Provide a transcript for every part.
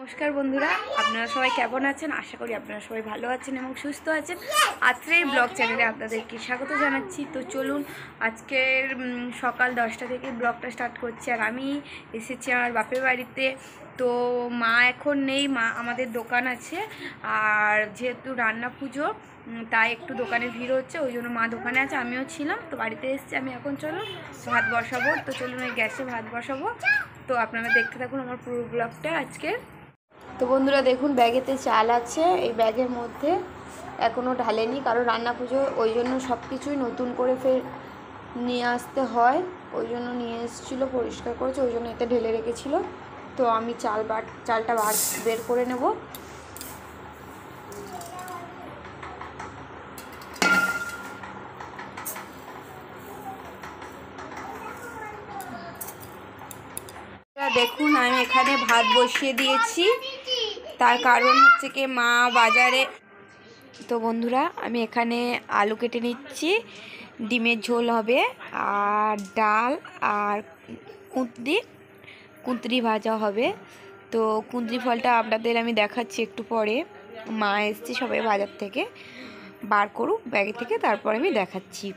নমস্কার বন্ধুরা, আপনারা সবাই কেমন আছেন? আশা করি আপনারা সবাই ভালো আছেন এবং সুস্থ আছেন। আজকের ব্লগ চ্যানেলে আপনাদেরকে স্বাগত জানাচ্ছি। তো চলুন, আজকের সকাল 10টা থেকে ব্লগটা স্টার্ট করছি। আর আমি এসেছি আমার বাপের বাড়িতে। তো মা এখন নেই, মা আমাদের দোকান আছে। আর যেহেতু রান্না পুজো, তাই একটু দোকানে ভিড় হচ্ছে, ওই জন্য মা দোকানে আছে, আমিও ছিলাম। তো বাড়িতে এসেছি আমি, এখন চলুন ভাত বসাবো। তো চলুন ওই গ্যাসে ভাত বসাবো। তো আপনারা দেখতে থাকুন আমার পুরো ব্লগটা আজকে। তো বন্ধুরা দেখুন, ব্যাগেতে চাল আছে, এই ব্যাগের মধ্যে এখনও ঢালেনি, কারণ রান্না পুজো, ওই জন্য সব কিছুই নতুন করে ফের নিয়ে আসতে হয়। ওই জন্য নিয়ে এসেছিলো, পরিষ্কার করেছে, ওই জন্য এতে ঢেলে রেখেছিলো। তো আমি চালটা বের করে নেব। দেখুন, আমি এখানে ভাত বসিয়ে দিয়েছি, তার কারণ হচ্ছে কি মা বাজারে। তো বন্ধুরা, আমি এখানে আলু কেটে নিচ্ছি, ডিমের ঝোল হবে, আর ডাল, আর কুঁদরি ভাজা হবে। তো কুঁদরি ফলটা আপনাদের আমি দেখাচ্ছি একটু পরে। মা এসছে সবাই বাজার থেকে, বার করুক ব্যাগে থেকে, তারপর আমি দেখাচ্ছি।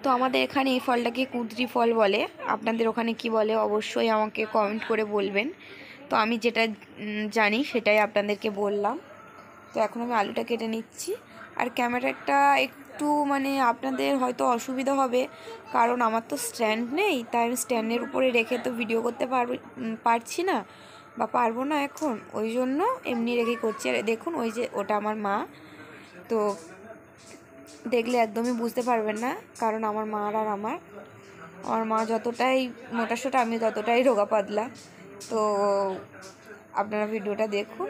তো আমাদের এখানে এই ফলটাকে কুঁদরি ফল বলে, আপনাদের ওখানে কি বলে অবশ্যই আমাকে কমেন্ট করে বলবেন। তো আমি যেটা জানি সেটাই আপনাদেরকে বললাম। তো এখন আমি আলুটা কেটে নিচ্ছি। আর ক্যামেরাটা একটু আপনাদের হয়তো অসুবিধা হবে, কারণ আমার তো স্ট্যান্ড নেই, তাই আমি স্ট্যান্ডের উপরে রেখে তো ভিডিও করতে পারছি না, বা পারবো না এখন, ওই জন্য এমনি রেখে করছি। আর দেখুন, ওই যে ওটা আমার মা। তো দেখলে একদমই বুঝতে পারবেন না, কারণ আমার মা আর আমার মা যতটাই মোটাসোটা, আমি ততটাই রোগা পাতলা। তো আপনারা ভিডিওটা দেখুন।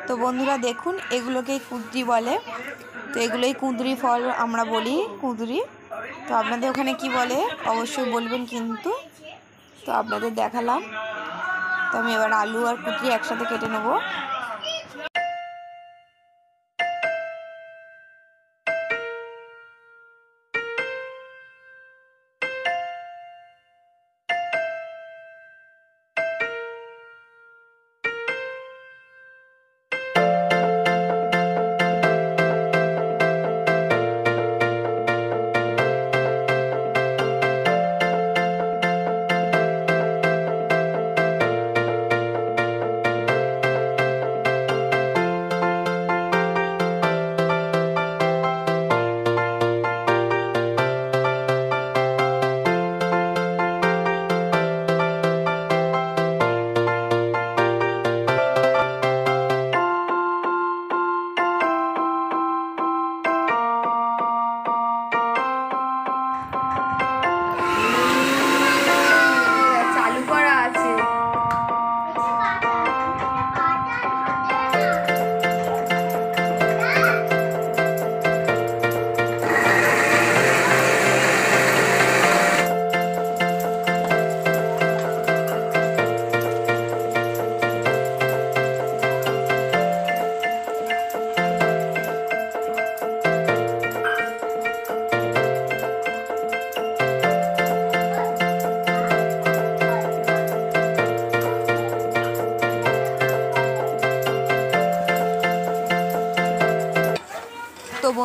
তো বন্ধুরা দেখুন, এগুলোকেই কুঁদরি বলে। তো এগুলোই কুঁদরি ফল আমরা বলি, কুঁদরি। তো আপনাদের ওখানে কি বলে অবশ্যই বলবেন কিন্তু। তো আপনাদের দেখালাম। তো আমি এবার আলু আর কুঁদরি একসাথে কেটে নেব।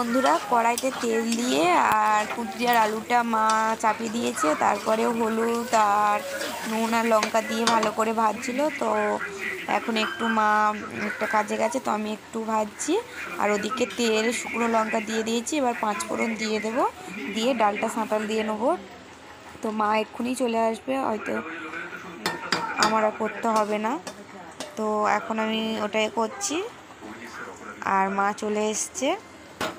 বন্ধুরা কড়াইতে তেল দিয়ে আর কুঁদরি আর আলুটা মা চাপিয়ে দিয়েছে, তারপরে হলুদ আর নুন আর লঙ্কা দিয়ে ভালো করে ভাজছিল। তো এখন একটু মা একটা কাজে গেছে, তো আমি একটু ভাজছি। আর ওদিকে তেল শুকনো লঙ্কা দিয়ে দিয়েছি, এবার 5 ফোড়ন দিয়ে দেবো, দিয়ে ডালটা সাঁতাল দিয়ে নেবো। তো মা এক্ষুনি চলে আসবে, হয়তো আমার আর করতে হবে না। তো এখন আমি ওটাই করছি আর মা চলে এসছে,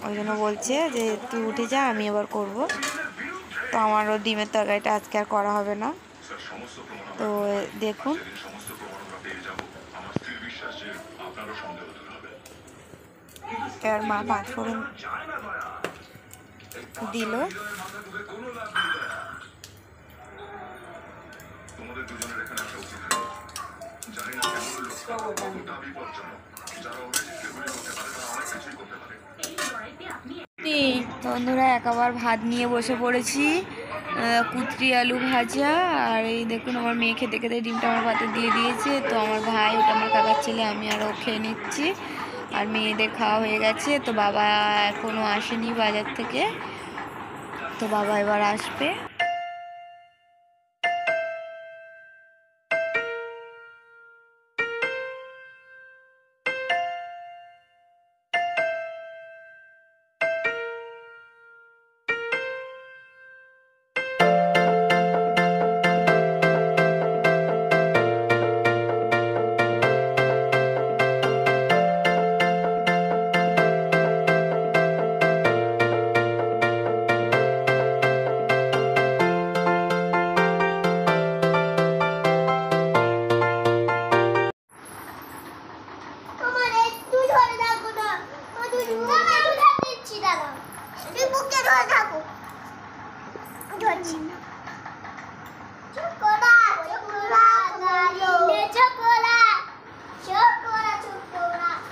ওই জন্য বলছে যে তুই উঠে যা, আমি এবার করব। তো আমারও ডিমের তরকারিটা আজকে আর করা হবে না। তো দেখুন এবার মা 5 ফোড়ন দিল। বন্ধুরা একবার ভাত নিয়ে বসে পড়েছি, কুঁদরি আলু ভাজা। আর এই দেখুন আমার মেয়ে খেতে খেতে ডিমটা আমার পাতে দিয়ে দিয়েছে। তো আমার ভাই, ওটা আমার কাকার ছেলে, আমি আরও খেয়ে নিচ্ছি। আর মেয়েদের খাওয়া হয়ে গেছে। তো বাবা এখনও আসেনি বাজার থেকে, তো বাবা এবার আসবে।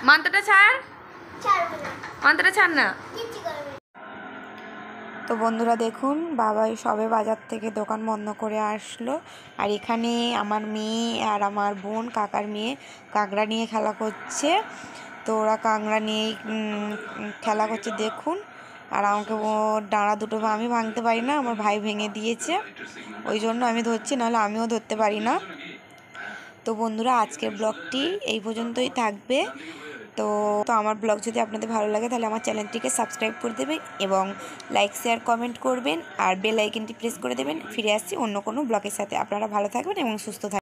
মান্তাটা ছাড়, মান্তাটা ছাড় না। তো বন্ধুরা দেখুন বাবাই সবে বাজার থেকে দোকান বন্ধ করে আসলো। আর এখানে আমার মেয়ে আর আমার বোন, কাকার মেয়ে কাঁকড়া নিয়ে খেলা করছে। তো ওরা কাঁকড়া নিয়ে খেলা করছে দেখুন। আর আমাকে ডাঁড়া দুটো আমি ভাঙতে পারি না, আমার ভাই ভেঙে দিয়েছে, ওই জন্য আমি ধরছি, নাহলে আমিও ধরতে পারি না। তো বন্ধুরা আজকের ব্লগটি এই পর্যন্তই থাকবে। তো আমার ব্লগ যদি আপনাদের ভালো লাগে তাহলে আমার চ্যানেলটিকে সাবস্ক্রাইব করে দেবেন এবং লাইক শেয়ার কমেন্ট করবেন আর বেল আইকনটি প্রেস করে দেবেন। ফিরে আসছি অন্য কোনো ব্লগের সাথে। আপনারা ভালো থাকবেন এবং সুস্থ থাকবেন।